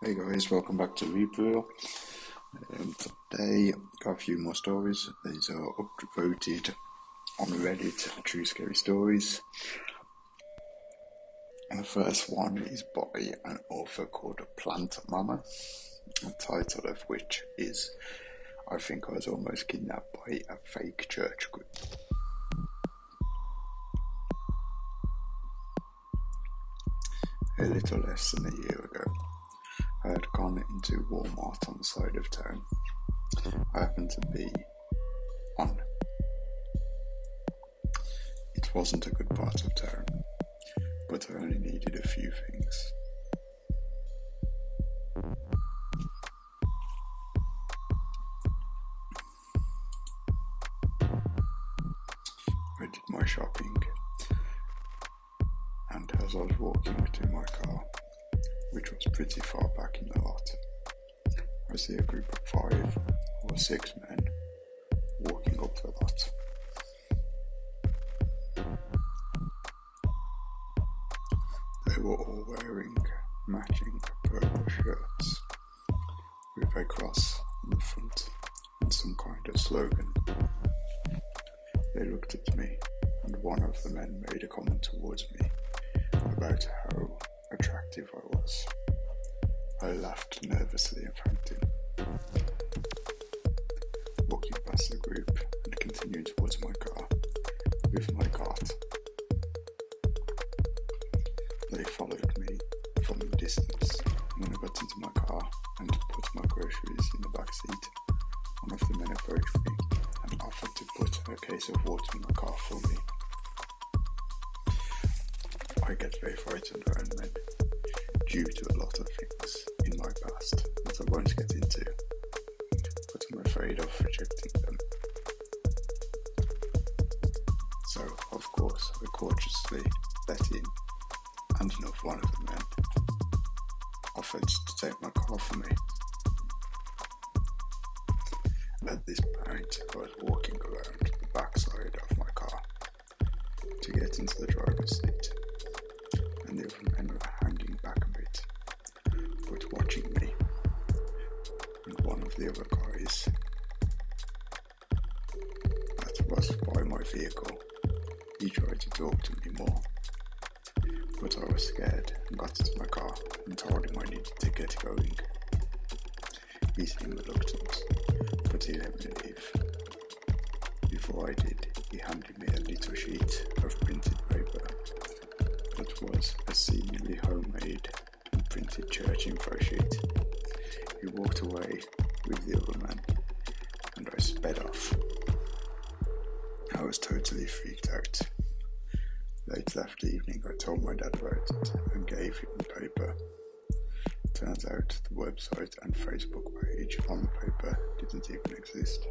Hey guys, welcome back to Review. Today, got a few more stories. These are upvoted on Reddit, TrueScaryStories. And the first one is by an author called Plant Mama, the title of which is, I think I was almost kidnapped by a fake church group. A little less than a year ago, I had gone into Walmart on the side of town. I happened to be on. It wasn't a good part of town, but I only needed a few things. I did my shopping, and as I was walking to my car, which was pretty far back in the lot, I see a group of 5 or 6 men walking up the lot. They were all wearing matching purple shirts with a cross on the front and some kind of slogan. They looked at me, and one of the men made a comment towards me about how attractive I was. I laughed nervously and thanked him. Walking past the group and continuing towards my car with my cart. They followed me from a distance, and when I got into my car and put my groceries in the back seat, one of the men approached me and offered to put a case of water in my car for me. I get very frightened around men due to a lot of things in my past that I won't get into, but I'm afraid of rejecting them. So, of course, I cautiously let in, and enough one of the men offered to take my car from me. At this point, I was walking around the backside of my car to get into the driver's seat, and the other men were hanging back a bit, but watching me. And one of the other guys that was by my vehicle, he tried to talk to me more, but I was scared and got into my car and told him I needed to get going. He seemed reluctant, but he let me leave. Before I did, he handed me a little sheet of printed paper that was a seemingly homemade and printed church info sheet. He walked away with the other man, and I sped off. I was totally freaked out. Late that evening, I told my dad about it and gave him the paper. Turns out the website and Facebook page on the paper didn't even exist.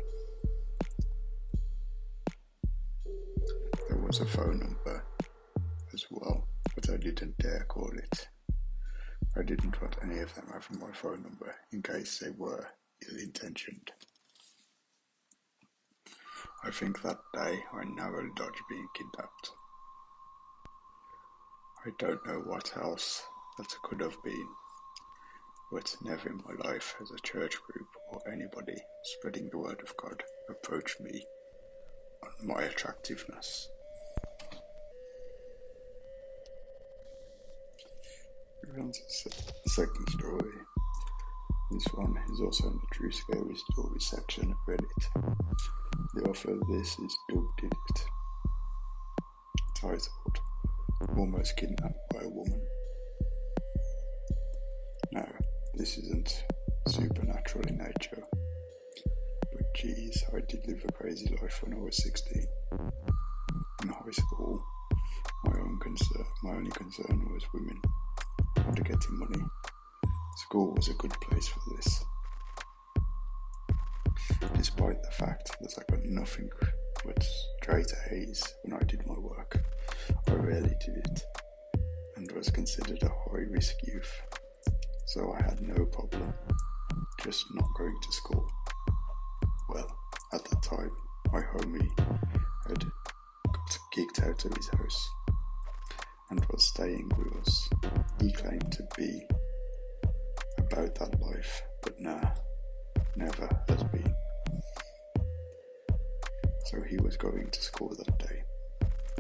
There was a phone number as well, but I didn't dare call it. I didn't want any of them having my phone number in case they were ill-intentioned. I think that day I narrowly dodged being kidnapped. I don't know what else that could have been, but never in my life has a church group or anybody spreading the word of God approached me on my attractiveness. Moving on to the second story. This one is also in the True Scary Stories section of Reddit. The author of this is Dubdidit. Titled, Almost Kidnapped by a Woman. Now, this isn't supernatural in nature, but geez, I did live a crazy life when I was 16. In high school, my only concern was women and getting money. School was a good place for this. Despite the fact that I got nothing but straight A's when I did my work, I rarely did it, and was considered a high-risk youth, so I had no problem just not going to school. Well, at that time, my homie had got kicked out of his house and was staying with us. He claimed to be a about that life, but nah, never has been. So he was going to school that day.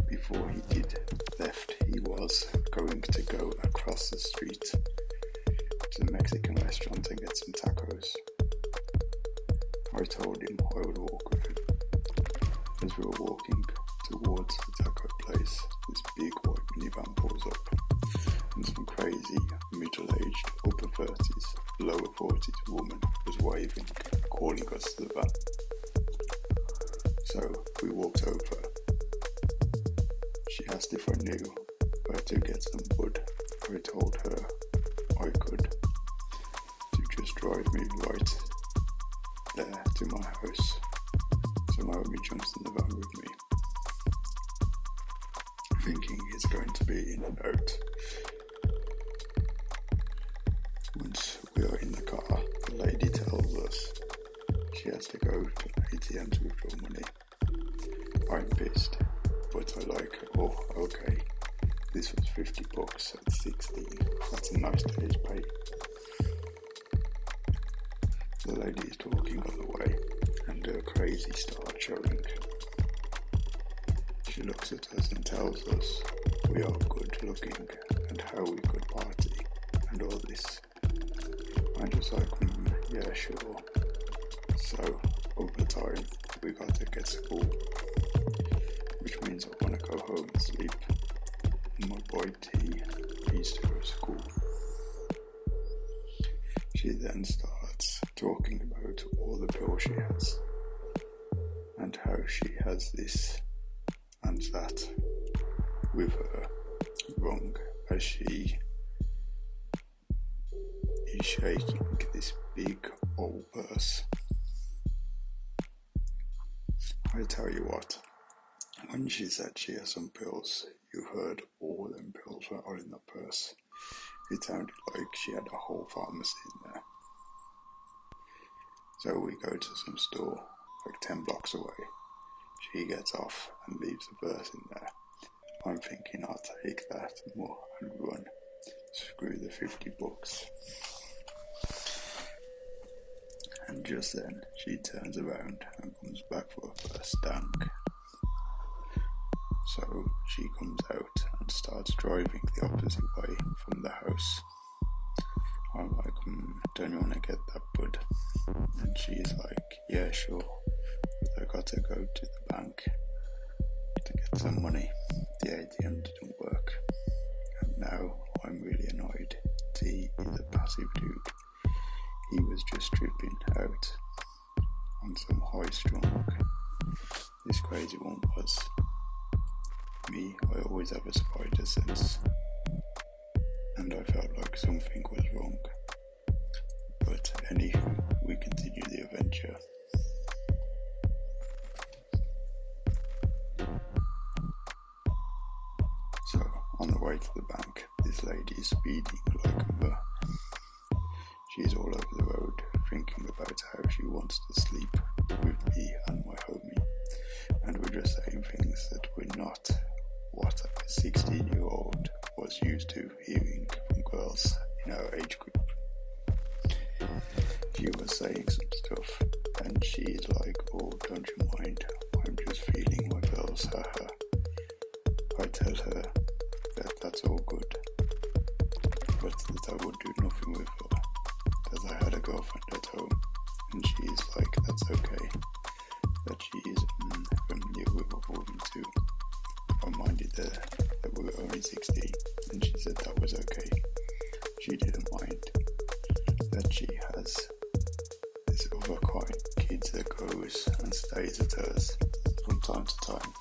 Before he left, he was going to go across the street to the Mexican restaurant and get some tacos. I told him I would walk with him. As we were walking towards the taco place, this big white minivan pulls up, and some crazy, middle-aged, upper 30s, lower 40s woman was waving, calling us to the van. So we walked over. She asked if I knew where to get some wood. I told her I could, to just drive me right there to my house. So Naomi jumps in the van with me, thinking it's going to be in and out. Once we are in the car, the lady tells us she has to go to an ATM to withdraw money. I'm pissed, but I like, oh, okay, this was $50 at 16, that's a nice day's pay. The lady is talking on the way, and her crazy starts showing. She looks at us and tells us we are good looking, and how we could party, and all this. I'm just like, yeah, sure. So, over time, we got to get school, which means I want to go home and sleep. And my boy T needs to go to school. She then starts talking about all the pills she has, and how she has this and that with her wrong, as she is shaking this big old purse. I tell you what, when she said she has some pills, you heard all them pills were all in the purse. It sounded like she had a whole pharmacy in there. So we go to some store, like 10 blocks away. She gets off and leaves the purse in there. I'm thinking I'll take that more and run. Screw the $50. And just then, she turns around and comes back for her first stank. So she comes out and starts driving the opposite way from the house. I'm like, don't you want to get that bud? And she's like, yeah, sure, but I got to go to the bank to get some money. The ATM didn't work, and now I'm really annoyed. T is a passive dude. He was just tripping out on some high strung. This crazy one was. Me, I always have a spider sense, and I felt like something was wrong. But anywho, we continue the adventure. So, on the way to the bank, this lady is speeding like a mur. She is all over the road, thinking about how she wants to sleep with me and my homie, and we're just saying things that we're not what a 16-year-old was used to hearing from girls in our age group. She was saying some stuff, and she's like, oh, don't you mind, I'm just feeling my girls, haha. I tell her that that's all good, but that I would do nothing with her, that I had a girlfriend at home, and she's like, that's okay, that she is familiar with a woman too. I minded that we were only 16, and she said that was okay. She didn't mind that she has this other kid that goes and stays at hers from time to time,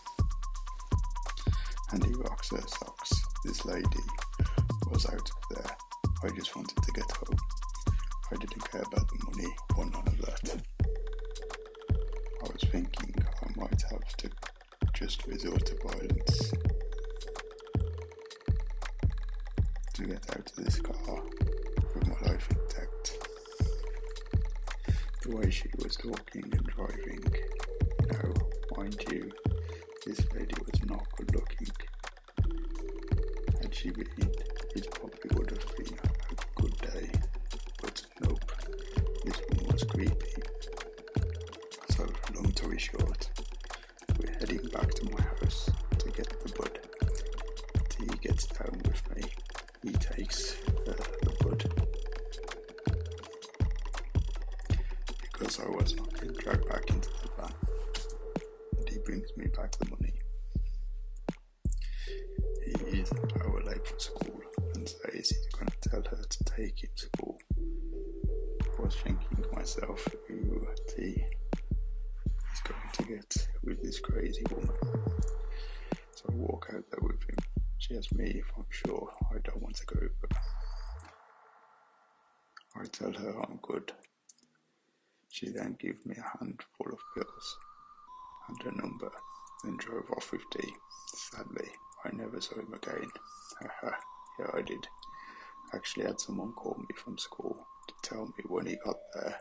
and he rocks her socks. This lady was out of there. I just wanted to get home. I didn't care about the money or none of that. I was thinking I might have to just resort to violence to get out of this car with my life intact. The way she was talking and driving, now, mind you, this lady was not good looking. Had she been, it probably would have been a good day, but so I was not being dragged back into the van, and he brings me back the money. He is an hour late for school and says he's going to tell her to take him to school. I was thinking to myself, who tea is going to get with this crazy woman. So I walk out there with him. She asks me if I'm sure I don't want to go, but I tell her I'm good. She then gives me a handful of pills and a number, then drove off with tea. Sadly, I never saw him again. Haha, yeah I did. Actually had someone call me from school to tell me when he got there,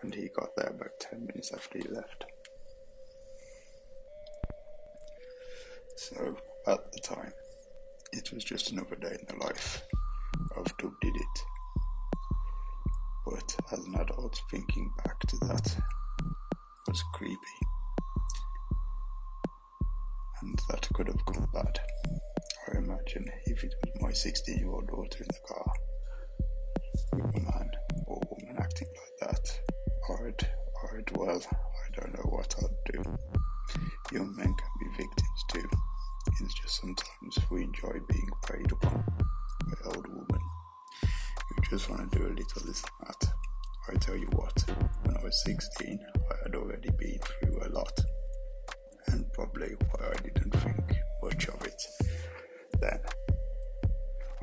and he got there about 10 minutes after he left. So, at the time, it was just another day in the life of Dubdidit. But as an adult, thinking back to that was creepy. And that could have gone bad. I imagine if it was my 16-year-old daughter in the car with a man or woman acting like that, I don't know what I'd do. Young men can be victims too. It's just sometimes we enjoy being preyed upon by old women who just want to do a little this and that. I tell you what, when I was 16, I had already been through a lot, and probably why I didn't think much of it then.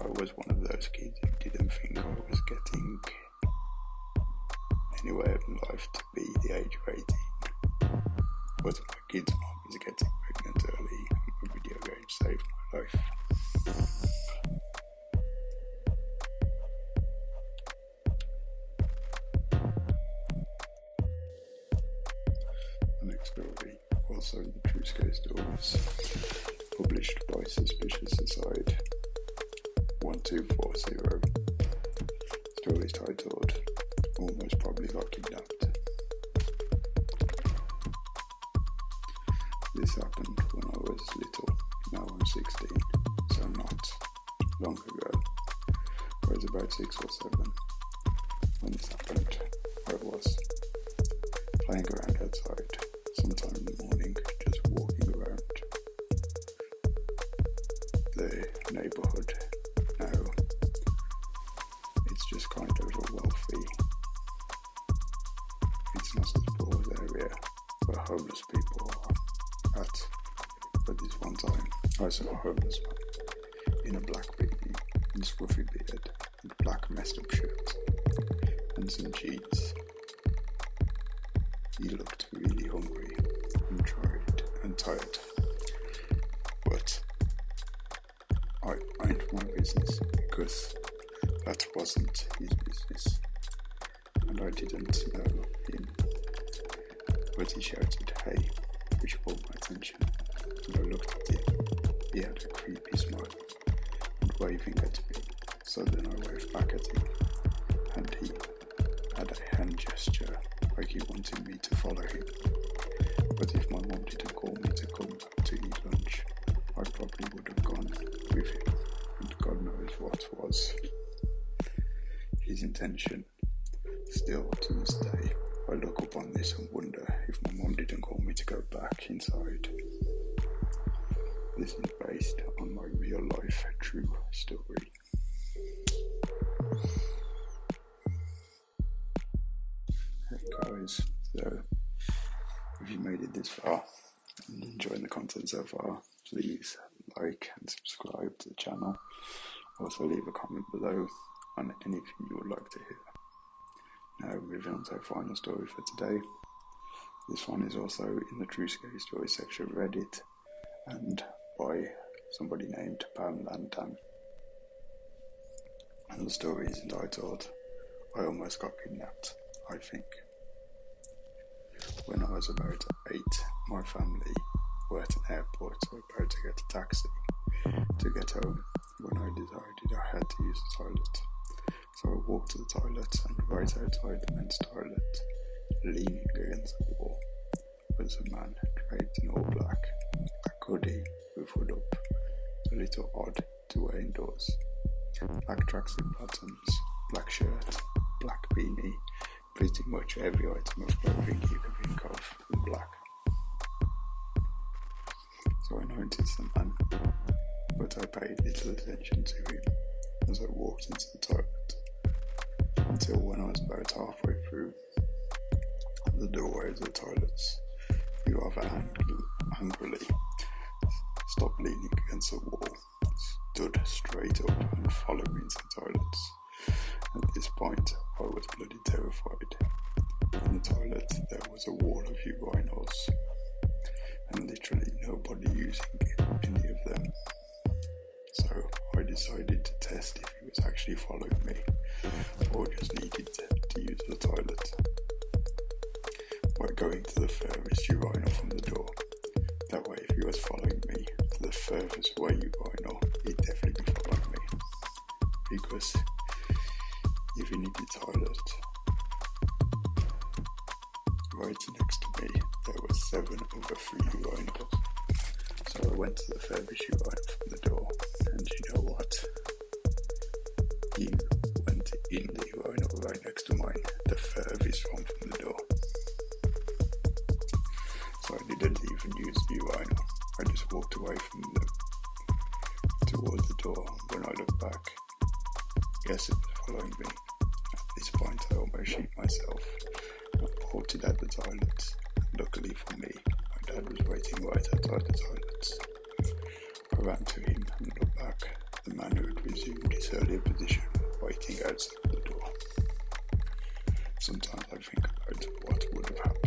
I was one of those kids who didn't think I was getting anywhere in life to be the age of 18. But my kid's mom is getting pregnant early, and my video game saved my life. The next story, also in the TrueScaryStories, published by Suspicious Aside 1240. Story is titled Almost Probably Got Kidnapped. This happened when I was little. Now I'm 16, so not long ago. I was about 6 or 7 when this happened. I was playing around outside sometime in the morning, just walking around the neighbourhood. Now it's just kind of a wealthy, it's not a poor area where homeless people are at. But this one time I saw a homeless man in a black beanie and scruffy beard and black messed up shirt and some jeans. He looked really hungry and tired, but I ain't my business, because that wasn't his business, and I didn't know him. But he shouted, "Hey," which caught my attention, and I looked at him. He had a creepy smile and waving at me, so then I waved back at him, and he had a hand gesture like he wanted me to follow him. But if my mom didn't call me to come to eat lunch, I probably would have gone with him, and God knows what was his intention. Still, to this day, I look upon this and wonder if my mom didn't call me to go back inside. This is based on my real life true story. Hey guys, so if you made it this far and enjoying the content so far, please like and subscribe to the channel. Also leave a comment below on anything you would like to hear. Now moving on to our final story for today. This one is also in the TrueScaryStories section of Reddit and by somebody named Poindlanddan. And the story is entitled, I Almost Got Kidnapped, I Think. When I was about 8, my family were at an airport about to get a taxi to get home when I decided I had to use the toilet. So I walked to the toilet, and right outside the men's toilet, leaning against the wall, was a man draped in all black, a hoodie with hood up, a little odd to wear indoors. Black tracksuit bottoms, black shirt, black beanie, pretty much every item of clothing you can think of in black. So I noticed the man, but I paid little attention to him as I walked into the toilet, until when I was about halfway through the doorway of the toilets, he rather angrily stopped leaning against the wall, stood straight up and followed me into the toilets. At this point, I was bloody terrified. In the toilet, there was a wall of urinals, and literally nobody using any of them. So I decided to test if he was actually following me, or just needed to use the toilet, by going to the furthest urinal from the door. That way, if he was following me to the furthest away urinal, he'd definitely be following me. Because if he needed the toilet right next to me, there were 7 other free urinals. So I went to the furthest urinal from the door, and you know what? He went in the urinal right next to mine, the furthest one from the door. So I didn't even use the urinal. I just walked away from them towards the door. When I looked back, guess it was following me. At this point, I almost shit myself. I bolted out the toilet. Luckily for me, my dad was waiting right outside the toilets. I ran to him and looked back. The man who had resumed his earlier position, waiting outside the door. Sometimes I think about what would have happened